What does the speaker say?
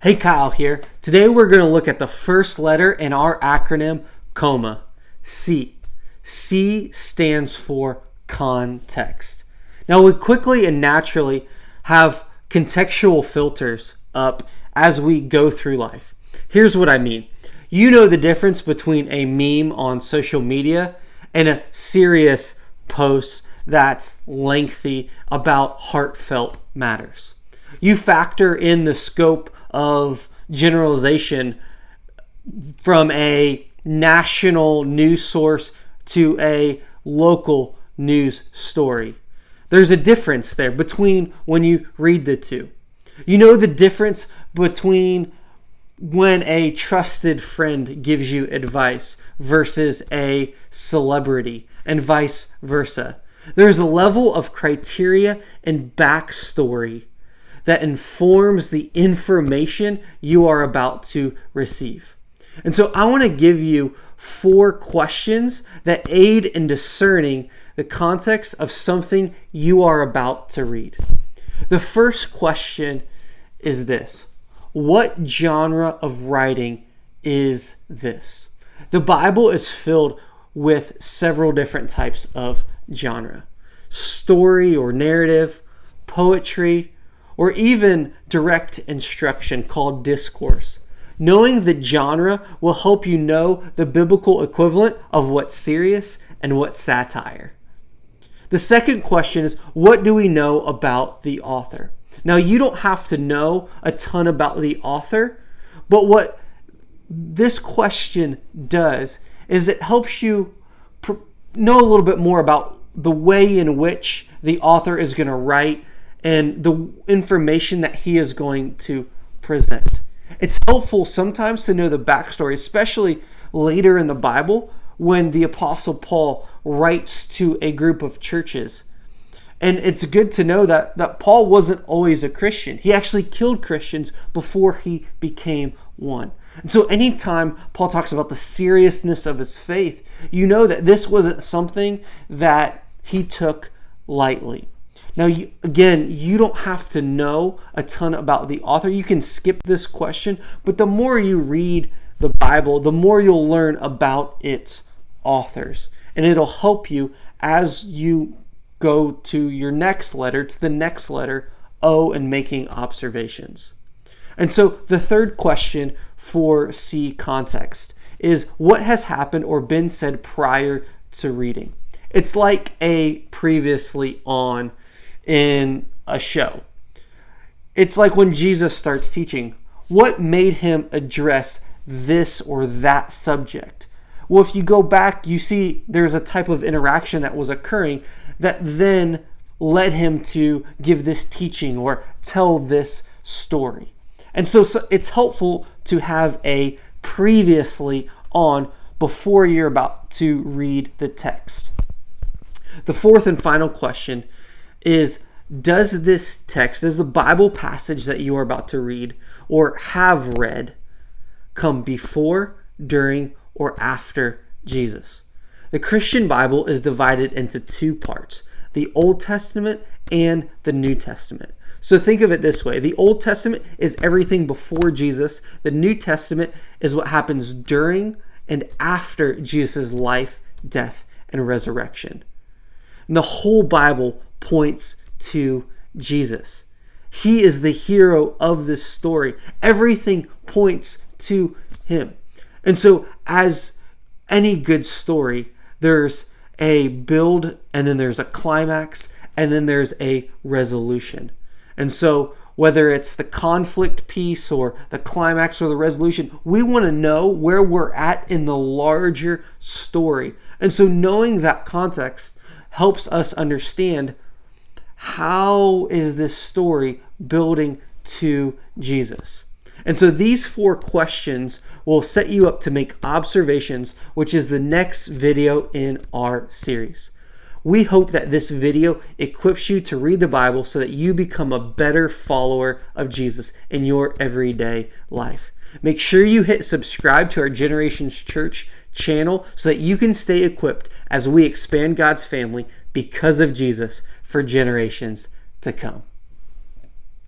Hey, Kyle here. Today we're going to look at the first letter in our acronym COMA, C. C stands for context. Now we quickly and naturally have contextual filters up as we go through life. Here's what I mean. You know the difference between a meme on social media and a serious post that's lengthy about heartfelt matters. You factor in the scope of generalization from a national news source to a local news story. There's a difference there between when you read the two. You know the difference between when a trusted friend gives you advice versus a celebrity and vice versa. There's a level of criteria and backstory that informs the information you are about to receive. And so I want to give you 4 questions that aid in discerning the context of something you are about to read. The first question is this: what genre of writing is this? The Bible is filled with several different types of genre: story or narrative, poetry, or even direct instruction called discourse. Knowing the genre will help you know the biblical equivalent of what's serious and what's satire. The second question is, what do we know about the author? Now, you don't have to know a ton about the author, but what this question does is it helps you know a little bit more about the way in which the author is going to write and the information that he is going to present. It's helpful sometimes to know the backstory, especially later in the Bible when the Apostle Paul writes to a group of churches. And it's good to know that Paul wasn't always a Christian. He actually killed Christians before he became one. And so anytime Paul talks about the seriousness of his faith, you know that this wasn't something that he took lightly. Now, you don't have to know a ton about the author. You can skip this question, but the more you read the Bible, the more you'll learn about its authors. And it'll help you as you go to your next letter, to the next letter, O, and making observations. And so the third question for C context is, what has happened or been said prior to reading? It's like a previously on in a show. It's like when Jesus starts teaching, what made him address this or that subject? Well, if you go back, you see there's a type of interaction that was occurring that then led him to give this teaching or tell this story. And so it's helpful to have a previously on before you're about to read the text. The fourth and final question is, does this text, does the Bible passage that you are about to read or have read come before, during, or after Jesus? The Christian Bible is divided into 2 parts, the Old Testament and the New Testament. So think of it this way. The Old Testament is everything before Jesus. The New Testament is what happens during and after Jesus' life, death, and resurrection. And the whole Bible points to Jesus. He is the hero of this story. Everything points to him. And so as any good story, there's a build, and then there's a climax, and then there's a resolution. And so whether it's the conflict piece or the climax or the resolution, we want to know where we're at in the larger story. And so knowing that context helps us understand, how is this story building to Jesus? And so these 4 questions will set you up to make observations, which is the next video in our series. We hope that this video equips you to read the Bible so that you become a better follower of Jesus in your everyday life. Make sure you hit subscribe to our Generations Church channel so that you can stay equipped as we expand God's family because of Jesus for generations to come.